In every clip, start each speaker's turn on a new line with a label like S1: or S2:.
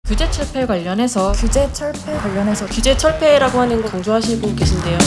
S1: 규제 철폐 관련해서 규제 철폐라고 하는 거 강조하시고 계신데요.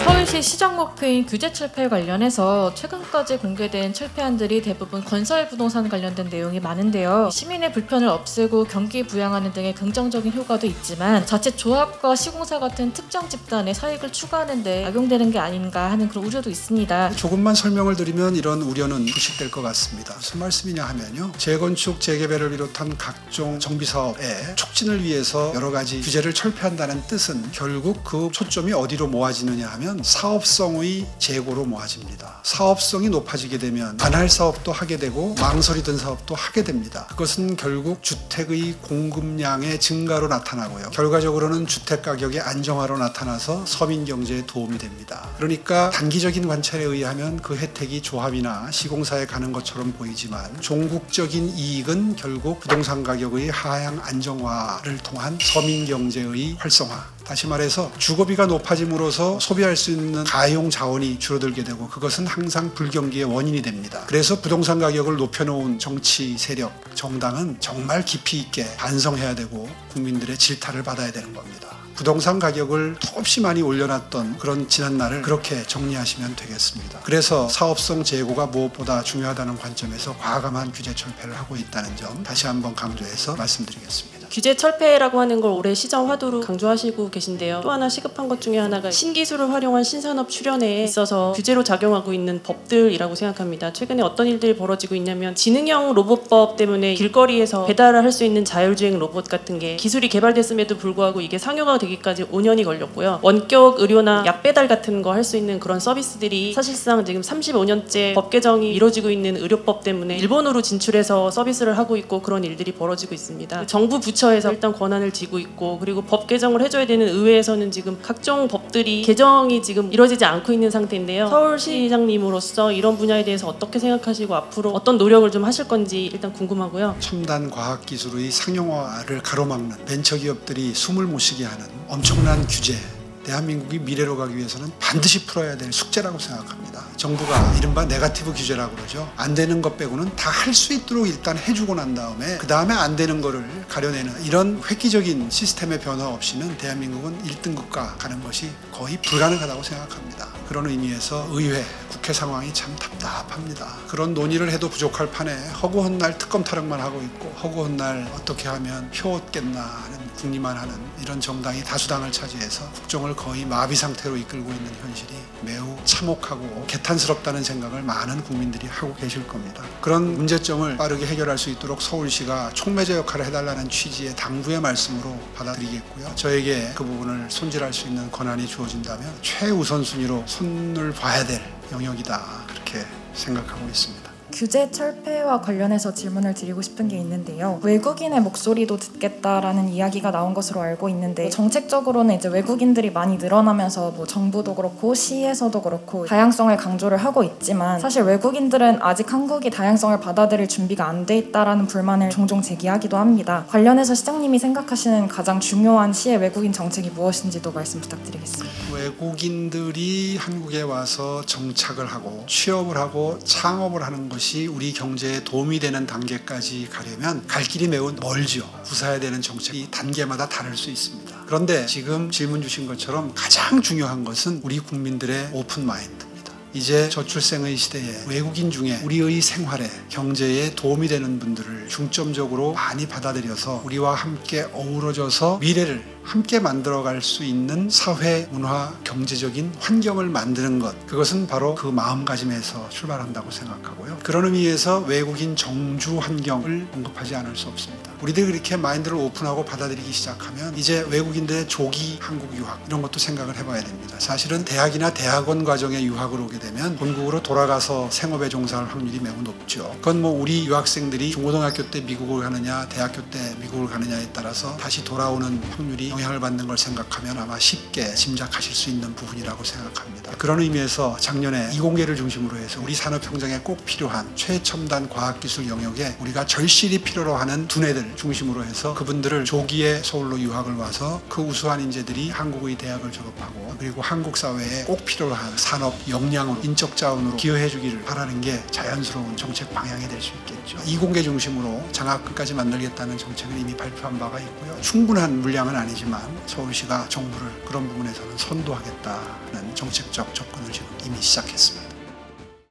S1: 서울시 시정 목표인 규제 철폐 관련해서 최근까지 공개된 철폐안들이 대부분 건설 부동산 관련된 내용이 많은데요. 시민의 불편을 없애고 경기 부양하는 등의 긍정적인 효과도 있지만 자칫 조합과 시공사 같은 특정 집단의 사익을 추구하는 데 악용되는 게 아닌가 하는 그런 우려도 있습니다.
S2: 조금만 설명을 드리면 이런 우려는 부식될 것 같습니다. 무슨 말씀이냐 하면요, 재건축, 재개발을 비롯한 각종 정비사업의 촉진을 위해서 여러 가지 규제를 철폐한다는 뜻은 결국 그 초점이 어디로 모아지느냐 하면 사업성의 재고로 모아집니다. 사업성이 높아지게 되면 안 할 사업도 하게 되고 망설이던 사업도 하게 됩니다. 그것은 결국 주택의 공급량의 증가로 나타나고요, 결과적으로는 주택 가격의 안정화로 나타나서 서민 경제에 도움이 됩니다. 그러니까 단기적인 관찰에 의하면 그 혜택이 조합이나 시공사에 가는 것처럼 보이지만 종국적인 이익은 결국 부동산 가격의 하향 안정화를 통한 서민 경제의 활성화, 다시 말해서 주거비가 높아짐으로써 소비할 수 있는 가용 자원이 줄어들게 되고 그것은 항상 불경기의 원인이 됩니다. 그래서 부동산 가격을 높여놓은 정치 세력, 정당은 정말 깊이 있게 반성해야 되고 국민들의 질타를 받아야 되는 겁니다. 부동산 가격을 턱없이 많이 올려놨던 그런 지난날을 그렇게 정리하시면 되겠습니다. 그래서 사업성 재고가 무엇보다 중요하다는 관점에서 과감한 규제 철폐를 하고 있다는 점 다시 한번 강조해서 말씀드리겠습니다.
S1: 규제 철폐라고 하는 걸 올해 시정 화두로 강조하시고 계신데요. 또 하나 시급한 것 중에 하나가 신기술을 활용한 신산업 출현에 있어서 규제로 작용하고 있는 법들이라고 생각합니다. 최근에 어떤 일들이 벌어지고 있냐면 지능형 로봇법 때문에 길거리에서 배달을 할 수 있는 자율주행 로봇 같은 게 기술이 개발됐음에도 불구하고 이게 상용화 되기까지 5년이 걸렸고요. 원격 의료나 약 배달 같은 거 할 수 있는 그런 서비스들이 사실상 지금 35년째 법 개정이 이루어지고 있는 의료법 때문에 일본으로 진출해서 서비스를 하고 있고 그런 일들이 벌어지고 있습니다. 정부 부처에서 일단 권한을 쥐고 있고, 그리고 법 개정을 해줘야 되는 의회에서는 지금 각종 법들이 개정이 지금 이루어지지 않고 있는 상태인데요. 서울시장님으로서 이런 분야에 대해서 어떻게 생각하시고 앞으로 어떤 노력을 좀 하실 건지 일단 궁금하고요.
S2: 첨단 과학기술의 상용화를 가로막는 벤처기업들이 숨을 못 쉬게 하는 엄청난 규제, 대한민국이 미래로 가기 위해서는 반드시 풀어야 될 숙제라고 생각합니다. 정부가 이른바 네거티브 규제라고 그러죠. 안 되는 것 빼고는 다 할 수 있도록 일단 해주고 난 다음에 그 다음에 안 되는 거를 가려내는 이런 획기적인 시스템의 변화 없이는 대한민국은 1등급과 가는 것이 거의 불가능하다고 생각합니다. 그런 의미에서 의회, 국회 상황이 참 답답합니다. 그런 논의를 해도 부족할 판에 허구한 날 특검 타령만 하고 있고 허구한 날 어떻게 하면 표 얻겠나 하는 궁리만 하는 이런 정당이 다수당을 차지해서 국정을 거의 마비 상태로 이끌고 있는 현실이 매우 참혹하고 개탄스럽다는 생각을 많은 국민들이 하고 계실 겁니다. 그런 문제점을 빠르게 해결할 수 있도록 서울시가 촉매제 역할을 해달라는 취지의 당부의 말씀으로 받아들이겠고요. 저에게 그 부분을 손질할 수 있는 권한이 주어진다면 최우선순위로 손을 봐야 될 영역이다, 그렇게 생각하고 있습니다.
S3: 규제 철폐와 관련해서 질문을 드리고 싶은 게 있는데요. 외국인의 목소리도 듣겠다라는 이야기가 나온 것으로 알고 있는데, 정책적으로는 이제 외국인들이 많이 늘어나면서 뭐 정부도 그렇고 시에서도 그렇고 다양성을 강조를 하고 있지만 사실 외국인들은 아직 한국이 다양성을 받아들일 준비가 안 돼 있다라는 불만을 종종 제기하기도 합니다. 관련해서 시장님이 생각하시는 가장 중요한 시의 외국인 정책이 무엇인지도 말씀 부탁드리겠습니다.
S2: 외국인들이 한국에 와서 정착을 하고 취업을 하고 창업을 하는 것이 우리 경제에 도움이 되는 단계까지 가려면 갈 길이 매우 멀죠. 구사해야 되는 정책이 단계마다 다를 수 있습니다. 그런데 지금 질문 주신 것처럼 가장 중요한 것은 우리 국민들의 오픈 마인드입니다. 이제 저출생의 시대에 외국인 중에 우리의 생활에, 경제에 도움이 되는 분들을 중점적으로 많이 받아들여서 우리와 함께 어우러져서 미래를 함께 만들어갈 수 있는 사회, 문화, 경제적인 환경을 만드는 것, 그것은 바로 그 마음가짐에서 출발한다고 생각하고요. 그런 의미에서 외국인 정주 환경을 언급하지 않을 수 없습니다. 우리들이 그렇게 마인드를 오픈하고 받아들이기 시작하면 이제 외국인들의 조기 한국 유학 이런 것도 생각을 해봐야 됩니다. 사실은 대학이나 대학원 과정에 유학을 오게 되면 본국으로 돌아가서 생업에 종사할 확률이 매우 높죠. 그건 뭐 우리 유학생들이 중고등학교 때 미국을 가느냐 대학교 때 미국을 가느냐에 따라서 다시 돌아오는 확률이 영향을 받는 걸 생각하면 아마 쉽게 짐작하실 수 있는 부분이라고 생각합니다. 그런 의미에서 작년에 이공계를 중심으로 해서 우리 산업혁명에 꼭 필요한 최첨단 과학기술 영역에 우리가 절실히 필요로 하는 두뇌들, 인재들 중심으로 해서 그분들을 조기에 서울로 유학을 와서 그 우수한 인재들이 한국의 대학을 졸업하고 그리고 한국 사회에 꼭 필요한 산업 역량으로 인적 자원으로 기여해 주기를 바라는 게 자연스러운 정책 방향이 될 수 있겠죠. 이공계 중심으로 장학금까지 만들겠다는 정책은 이미 발표한 바가 있고요. 충분한 물량은 아니지만 서울시가 정부를 그런 부분에서는 선도하겠다는 정책적 접근을 지금 이미 시작했습니다.